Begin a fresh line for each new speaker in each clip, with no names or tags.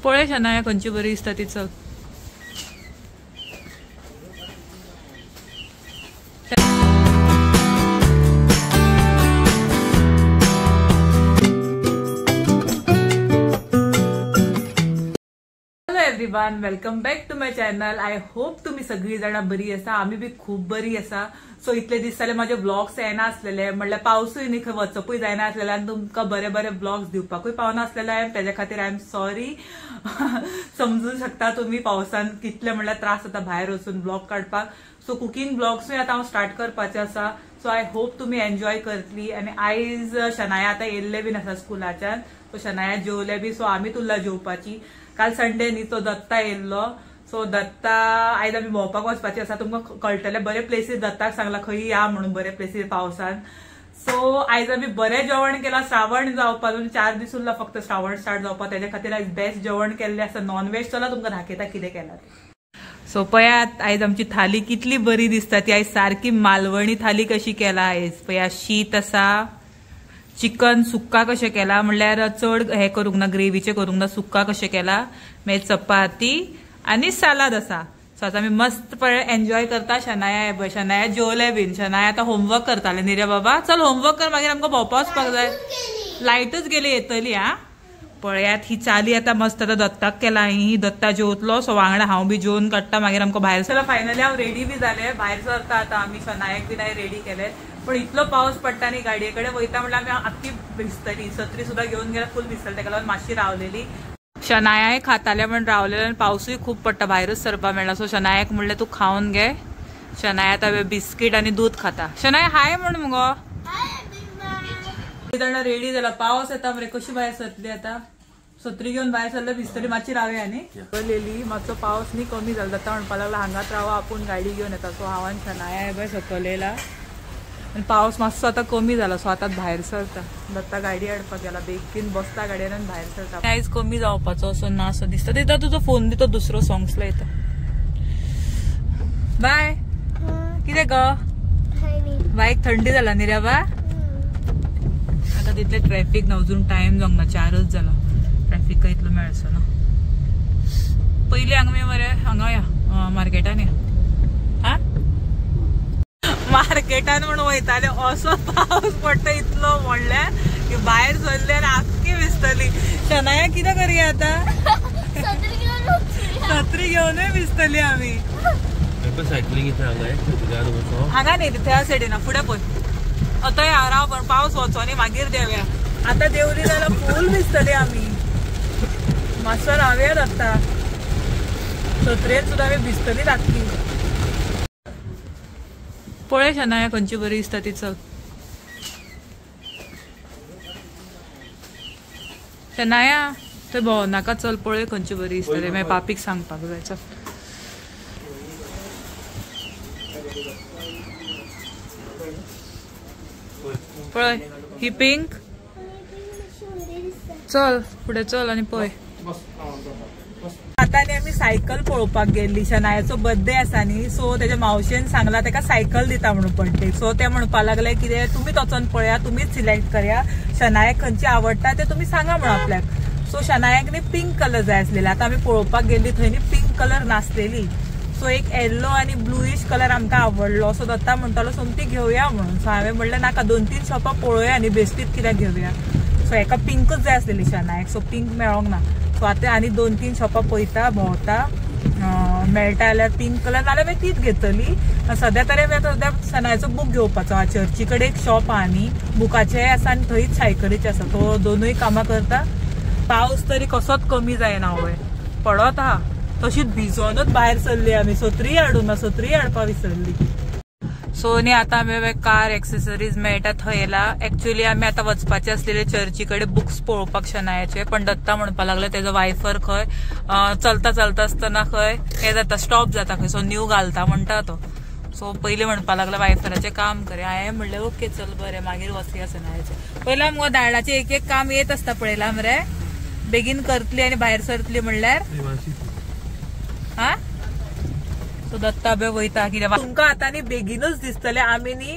पळय शनाया खंयची बरी दिसता ती चल. Everyone welcome back to my channel. I hope तुम्ही सगळी जण बरी आसा. आम्ही बी खूप बरी आसा. सो इतले दीस जाले माझे व्लॉग्स येना आसलेले, म्हणल्यार पावसूय न्ही खंय वचपूय जायना आसलेले आनी तुमकां बरे बरे व्लॉग्स दिवपाकूय पावना आसलेले. त्याच्या खातीर आय एम सॉरी. समजू शकता तुम्ही पावसान कितले म्हणल्यार त्रास जाता भायर वचून व्लॉग काडपाक. सो कुकिंग व्लॉग्सूय आता हांव स्टार्ट करपाचें आसा. सो आय होप तुम्ही एन्जॉय करतली. आनी आयज शनाया आता येयल्ले बीन आसा स्कुलाच्यान. सो शनाया जेवले बी. सो आमी तुल्ला जेवपाची. काल संडे न्ही तो दत्ता येयल्लो. सो दत्ता आयज आमी भोंवपाक वचपाची आसा. तुमकां कळटले बरे प्लेसीस दत्ताक सांगला खंय या म्हणून बरे प्लेसीस पावसान. सो आयज आमी बरें जेवण केलां. श्रावण जावपाक 4 दीस उरला फक्त श्रावण स्टार्ट जावपाक. त्याच्या खातीर आयज बेस्ट जेवण केल्लें आसा. नॉनव्हेज. चला तुमकां दाखयता कितें केलां. सो पळयात आयज आमची थाली कितली बरी दिसता ती. आयज सारकी मालवणी थाली कशी केला. आयज पळया शीत आसा, चिकन सुक्का कशें केला, म्हणल्यार चड हे करूंक ना, ग्रेवीचे करूंक ना, सुक्का कशें केला. मागीर चपाती आनी सालाद आसा. सो आतां आमी मस्त पळय एन्जॉय करता. शनाया जेवले बीन. शनाया आतां होमवर्क करताले न्ही रे बाबा. चल होमवर्क कर, मागीर आमकां भोंवपाक वचपाक जाय. लायटच गेली येतली. हा पळयात ही चाली आता मस्त आता दत्ताक केला. ही दत्ता जेवतलो. सो वांगडा हांव बी जेवन काडटा. मागीर आमकां भायर सरला. फायनली हांव रेडी बी जाले. भायर सरता आता आमी. शनायाक बी हांवें रेडी केले. पण इतलो पावस पडटा न्ही गाडये कडेन वयता म्हणल्यार आमी आख्खी भिजतली. छत्री सुद्धा घेवन गेल्यार फुल भिजतली. ताका लागून मातशी रावलेली. शनायाय खाताले म्हण रावलेले आनी पावसूय खूब पडटा. भायरूच सरपा मेळना. सो शनायाक म्हणलें तूं खावन घे. शनाया आतां बिस्कीट आनी दूध खाता. शनाया हाय म्हण मुगो. जाणा रेडी जाला. पावस येता मरे. कशी भायर सरतली आता. छत्री घेवन भायर सरले भिजतली. मातशी रावया न्ही. सकलेली मातसो पावस न्ही कमी जाला. दत्ता म्हणपा लागला हांगाच रावा आपूण गाडी घेवन येता. सो हांव आनी शनाया बय सकलेला. आनी पावस मातसो आता कमी जाला. सो आतां भायर सरता. दत्ता गाडी हाडपाक गेला. बेगीन बसता गाडयेन आनी भायर सरता. आयज कमी जावपाचो असो ना असो दिसता. तिता तुजो फोन दितो दुसरो सॉंग्स लायता. बाय. कितें ग बायक थंडी जाला न्ही रे बा. आता तितले ट्रॅफिक ना. अजून टाइम जावंक ना. 4च जाला. ट्रॅफिक इतलो मेळचो ना. पयलीं हांगा मरे हांगा या मार्केटान या. हा मार्केटान म्हणून वयताले. असो पावस पडटा इतलो म्हणल्यार की भायर सरल्यार आख्खी भिजतली. शनाया कितें करया आता. छत्री घेवनूय भिजतली आमी. हांगा न्ही त्या सायडीन फुडें पळय. आता या राव पण पावस वचो न्ही मागीर देवया. आता देवली जाल्यार फूल भिजतली आमी. मातसो रावया आता. छत्रेन सुद्दां आमी भिजतली आख्खी. पळय शनाया खंयची बरी दिसता ती चल. शनाया थंय भोंव नाका. चल पळय खंयची बरी दिसता ती. मागीर पापीक सांगपाक जाय. चल पळय ही पिंक. चल फुडें चल आनी पळय. आता आमी सायकल पळोवपाक गेल्ली. शनायाचो बर्थडे आसा न्ही. सो तेज्या मावशेन सांगला ताका सायकल दिता म्हणून बर्थडे. सो ते म्हणपा लागले कितें तुमीच वचोन पळया, तुमीच सिलेक्ट करया. शनायाक खंयची आवडटा ते तुमी सांगा म्हणून आपल्याक. सो शनायाक न्ही पिंक कलर जाय आसलेले. आता आमी पळोवपाक गेल्ली थंय न्ही पिंक कलर नासलेली. सो एक येल्लो आनी ब्लूइश कलर आमकां आवडलो. सो दत्ता म्हणटालो सोमती घेवया म्हणून. सो हांवें म्हणलें नाका 2-3 शॉपां पळोवया आनी बेश्टीत कित्याक घेवया. सो हेका पिंकच जाय आसलेली शनायाक. सो पिंक मेळोंक ना. सो आतां आनी 2-3 शॉपां पळयता भोंवता. मेळटा जाल्यार पिंक कलर नाल्यार मागीर तीच घेतली. सद्या तरी सद्या शनायाचो बूक घेवपाचो आहा. चर्ची कडेन एक शॉप आहा न्ही बुकाचेय आसा आनी थंयच सायकलीचे आसा. तो दोनूय कामां करता. पावस तरी कसोच कमी जायना. होय पडत आहा. तशीच भिजोनूच भायर सरली आमी. छत्री हाडूंक ना. छत्री हाडपा विसरली. सो न्ही आतां आमी कार एक्सेसरीज मेळटा थंय येयला. एक्चुअली आमी आतां वचपाचे आसलेले चर्ची कडेन बुक्स पळोवपाक शनायाचे. पण दत्ता म्हणपा लागलो तेजो वायफर खंय चलता चलता आसतना खंय हे जाता स्टॉप जाता खंय. सो न्यू घालता म्हणटा तो. सो पयलीं म्हणपा लागलो वायफराचें काम करया. हांवें म्हणलें ओके चल बरें मागीर वचया शनायाचें. पयला मुगो दायडाचें एक काम येत आसता पळयलां मरे. बेगीन करतली आनी भायर सरतली म्हणल्यार. हा तो दत्ता बे वयता कित्याक तुमकां आतां न्ही बेगीनच दिसतले आमी न्ही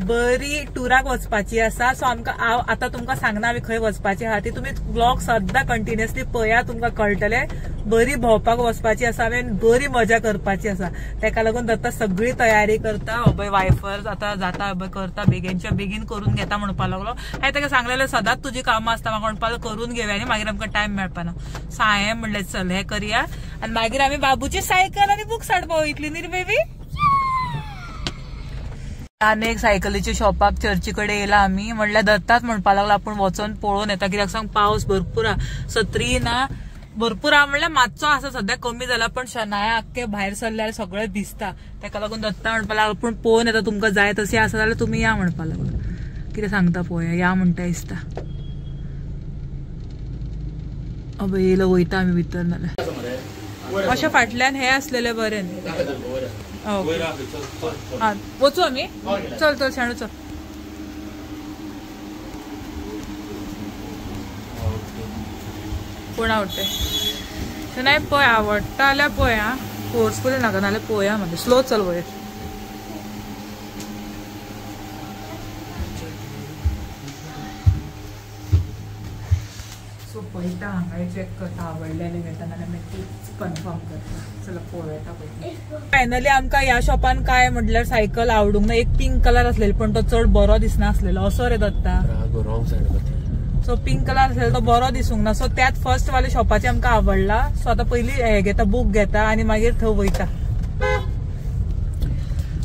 बरी टुराक वचपाची आसा. सो आमकां आतां तुमकां सांगना आमी खंय वचपाची आहा ती. तुमी ब्लॉग सद्दां कंटिन्युअसली पळया, तुमकां कळटले. बरी भोंवपाक वचपाची आसा आमी आनी बरी मजा करपाची आसा. तेका लागून दत्ता सगळी तयारी करता. अभय वायफर आतां जाता अभय करता, बेगीनच्या बेगीन करून घेता म्हणपाक लागलो. हांवें ताका सांगलेलें सदांच तुजी कामां आसता, म्हाका म्हणपाक करून घेवया आनी मागीर आमकां टायम मेळपाना. सो हांवें म्हणलें चल हें करया आनी मागीर आमी बाबूची सायकल आनी बुक्स हाडपाक वयतली न्ही रे बेबी. आनी एक सायकलीच्या शॉपाक चर्ची कडेन येयला आमी. म्हणल्यार दत्ताच म्हणपाक लागलो आपूण वचोन पळोवन येता कित्याक सांग पावस भरपूर आहा, सत्री ना भरपूर आहा. म्हणल्यार मातसो आसा सध्या कमी जाला पण शनाया आख्खे भायर सरल्यार सगळें भिजता. तेका लागून दत्ता म्हणपाक लागलो आपूण पळोवन येता, तुमकां जाय तशी आसा जाल्यार तुमी या म्हणपाक लागलो. कितें सांगता पळोवया, या म्हणटा दिसता. अबे येयलो वयता आमी भितर नाल्यार. अशें फाटल्यान हे असलेले बरें न्ही. हा वचू आमी. चल चल शाणू चल. कोण आवडते नाही पळय, आवडटा जाल्यार पळया, फोर्सफुली नाका नाल्यार पळया. म्हणजे स्लो चल वयर. सो पळयता हांगा चेक करता, आवडलेले घेता नाल्यार मागीर कन्फर्म करता. चला पळयता पळय. फायनली आमकां ह्या शॉपान काय म्हटल्यार सायकल आवडूंक ना. एक पिंक कलर आसलेलो पण तो चड बरो दिसना आसलेलो. असो रे दत्ता. सो पिंक कलर आसलेलो तो बरो दिसूंक ना. सो त्यात फर्स्ट वाले शॉपाचे आमकां आवडला. सो आता पयली हे घेता, बूक घेता आनी मागीर थंय वयता.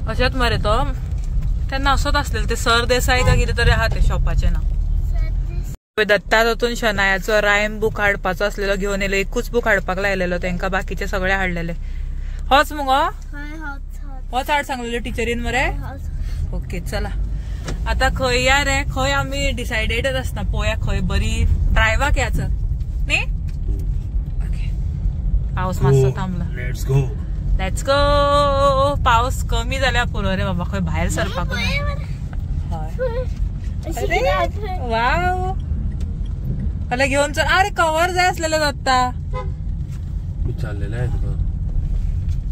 अशेंच मरे तो तेन्ना असोच आसलेलो ते सरदेसाई का कितें तरी आहा ते शॉपाचें नांव. दत्ता तातून शनायाचो रायम बूक हाडपाचो आसलेलो घेवन येयलो. एकूच बूक हाडपाक लायलेलो तेंका, बाकीचे सगळे हाडलेले. होच मुगो होच हाड सांगलेलो टिचरीन मरे. ओके चला आता खंय या रे. खंय आमी डिसायडेडच आसना. पळोवया खंय बरी ड्रायवाक याच न्ही. ओके पावस मातसो थांबला. Let's go. पावस कमी जाल्यार पुरो रे बाबा, खंय भायर सरपाक. वाव फाल्यां घेवन चल. अरे कवर जाय आसलेलो दत्ता.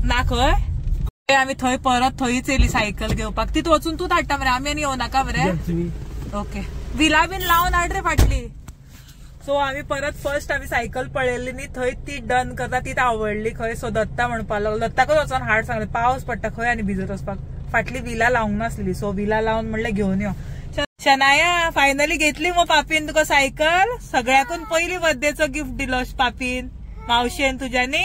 ना खंय आमी थंय परत थंयच येयली सायकल घेवपाक. तिथं वचून तूच हाडटा मरे, आमी आनी येवं नाका मरे. ओके विला बीन लावन हाड रे फाटली. सो आमी परत फर्स्ट आमी सायकल पळयल्ली न्ही, थंय ती डन करता, ती आवडली खंय. सो दत्ता म्हणपाक लागलो, दत्ताकूच वचोन हाड सांगलें. पावस पडटा खंय आनी भिजत वचपाक. फाटली विला लावंक नासलेली. सो विला लावन म्हणलें घेवन यो. शनाया फायनली घेतली मग पापीन तुका सायकल. सगळ्याकून पहिली बर्थडेचो गिफ्ट दिलो पापीन, मावशेन तुझ्यानी.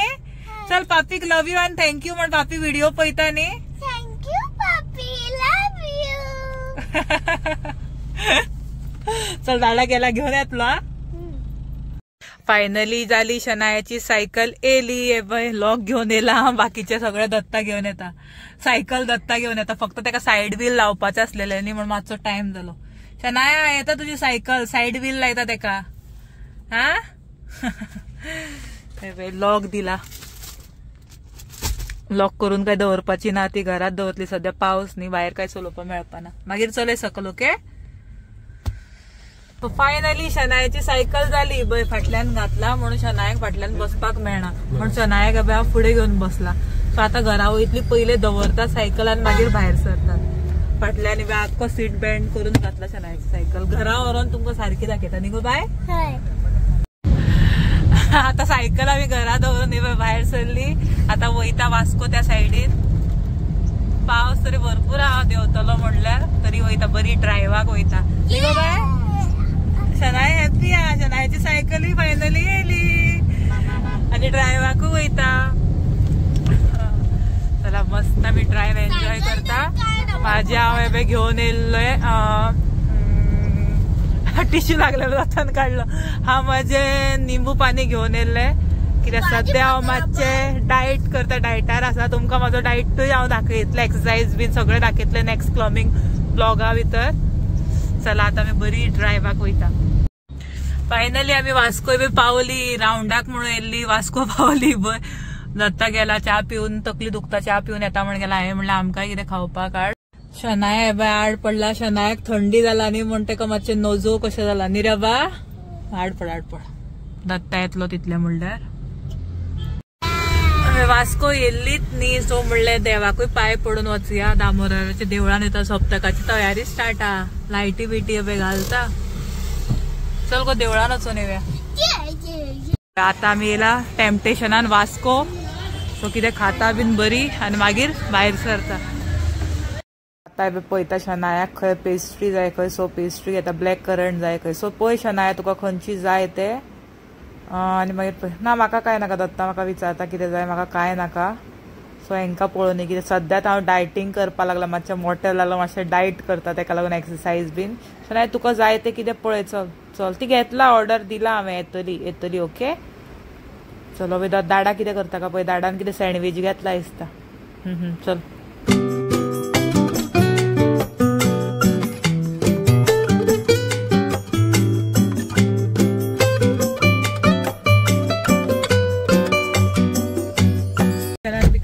चल पापीक लव यू अँड थँक्यू म्हण. पापी व्हिडिओ पळयता न्ही. थँक्यू पापी, लव यू. चल दाडा गेला घेऊन येतलो. फायनली जाली शनायाची सायकल येयली. लॉक घेऊन येला. बाकीचे सगळे दत्ता घेऊन येता. सायकल दत्ता घेऊन येता, फक्त त्याका साईड व्हील लावपाचे असलेले न्ही म्हणून मातसो टाइम जालो. शनाया येता तुझी सायकल, साईड व्हील लायता तेका. हा लॉक दिला. लॉक करून काय दवरपाची ना, ती घरात दवरतली. सध्या पावस न्ही, भायर काय चलोवपाक मेळपाना. मागीर चलय सकल. ओके फायनली शनायाची सायकल जाली. बय फाटल्यान घातला म्हणून शनायाक फाटल्यान बसपाक मेळना म्हणून शनायाक अभ्या फुडें घेवन बसला. सो आता घरा वयतली पयले दवरतात सायकल आनी मागीर भायर सरतात. फाटल्यान आख्खो सीट बेल्ट करून घातला शनायाची सायकल. घरा व्हरोन तुमकां सारखी दाखयता न्ही गो बाय. आता सायकल आमी घरा दवरून भायर सरली. आता वयता वास्को त्या सायडीन. पावस तरी भरपूर आहा देंवतलो म्हणल्यार तरी वयता. बरी ड्रायवाक वयता न्ही गो बाय. शनाय हॅपी आहा. शनायाची सायकल फायनली येयली आणि ड्रायवाकूय वयता. चला मस्त आम्ही ड्रायव्ह एन्जॉय करता. माझी हांव घेऊन येयल्लोय. टिश्यू लागलेलो हातान काढलो. हा माझे निंबू पाणी घेऊन येयल्लें कित्याक सध्या हांव मातशें डायट करता. डायटार आसा. तुमकां म्हाजो डायटूय हांव दाखयतलें, एक्सरसाइज बीन सगळें दाखयतलें नेक्स्ट कमिंग ब्लॉगा भितर. चला आता आमी बरी ड्रायवाक वयता. फायनली आमी वास्को बी पावली. रावंडाक म्हणून येयल्ली, वास्को पावली. बय दत्ता गेला च्या पिवन, तकली दुखता च्या पिवन येता म्हण गेला. हांवें म्हणलें आमकां कितें खावपाक हाड. शनाया बाय आड पडला. शनायाक थंडी जाला न्ही म्हण तेका मातशें नजो कशें जाला न्ही रे बा. हाड पड. दत्ता येतलो तितले म्हणल्यार. वास्को येल्लीत न्ही सो म्हणले देवाकूय पाय पडून वचुया. दामोदराच्या देवळान येता सप्तकाची तयारी स्टार्ट हा. लायटी बिटी अबे घालता. चल गो देवळान वचून येऊया. आता आम्ही येला टेम्पटेशनान वास्को. सो कितें खाता बीन बरी आणि मागीर भायर सरता. आता पळयता शनायाक खंय पेस्ट्री जाय खंय. सो पेस्ट्री घेता. ब्लॅक करंट जाय खंय. सो पळय शनाया तुका खंयची जाय ते. आणि मागीर ना म्हाका काय नाका. दत्ता म्हाका विचारता कितें जाय. म्हाका काय नाका. सो हांकां पळोवन कितें सद्यात हांव डायटींग करपाक लागला. मातशें मोठें जालो मातशें डायट करता तेका लागून एक्सरसाइज बीन. शनाया तुका जाय ते कितें पळय. चल चल ती घेतला ऑर्डर दिला हांवें. येतली ओके. चलो बे दाडा कितें करता का पळय. दाडान कितें सँडवीच घेतला दिसता. चल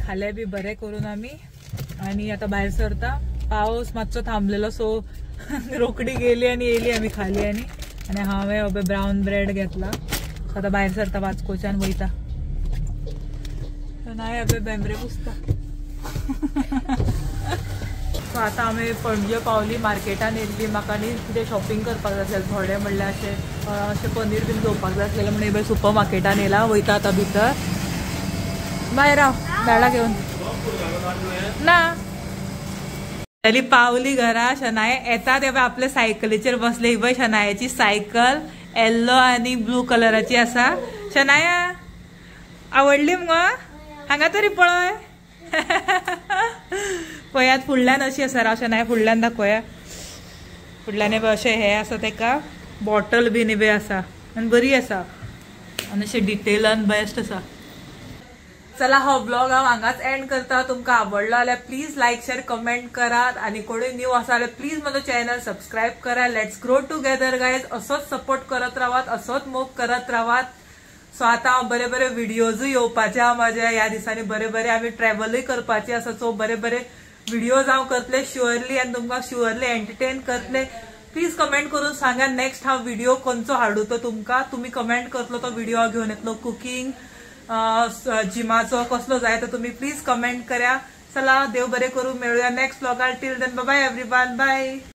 खाले बी बरे करून आम्ही. आणि आता बाहेर सरता. पाऊस मातसो थांबलेलो सो रोकडी गेली आणि येली आम्ही खाली. आणि हांवें अबे ब्राऊन ब्रेड घेतला. आता बाहेर सरता वास्कोच्यान वयता. नाही अबे बेंबरे पुसता. सो आता आम्ही पणजे पावली. मार्केटान येयल्ली. म्हाका न्ही कितें शॉपिंग करपाक जाय आसलें थोडें. म्हणल्यार अशें पनीर बीन घेवपाक जाय आसलेलें म्हणून सुपर मार्केटान येयला. वयता आता भितर. बाहेर राव दाडा घेऊन ना. तरी पावली घरा. शनाय येता तेव्हा आपल्या सायकलीचेर बसले. ही पळय शनायाची सायकल येल्लो आणि ब्लू कलराची आसा. शनाया आवडली मग. हांगा तरी पळय. पळयात फुडल्यान अशी आसा. राव शनाया फुडल्यान दाखोया. फुडल्यान अशें हे आसा तेका बॉटल बीन बी आसा. आनी बरी आसा. आनी अशें डिटेलान बेस्ट आसा. चला हो ब्लॉग हांव हांगाच एंड करता. तुमकां आवडलो जाल्यार प्लीज लायक शेअर कमेंट करात. आणि कोणी न्यू आसा जाल्यार प्लीज म्हजो चॅनल सबस्क्राईब करा. Let's grow together guys. असोच सपोर्ट करत रावात. असोच मोग करत रावात. सो आता हांव बरे बरे व्हिडिओजूय येवपाचे आहा म्हाज्या. ह्या दिसांनी बरे बरे आमी ट्रॅव्हलूय करपाचे आसा. सो बरे बरे व्हिडिओज हांव करतले शुअरली. आनी तुमकां शुअरली एंटरटेन करतले. प्लीज कमेंट करून सांगा नेक्स्ट हांव व्हिडिओ खंयचो हाडू तो तुमकां. तुम्ही कमेंट करतलो तो व्हिडिओ हांव घेवन येतलो. कुकिंग जिमाचो कसलो जाय तो तुम्ही प्लीज कमेंट करा. चला देव बरे करू. मेळूया नेक्स्ट व्लॉगार. Till then bye everyone. Bye.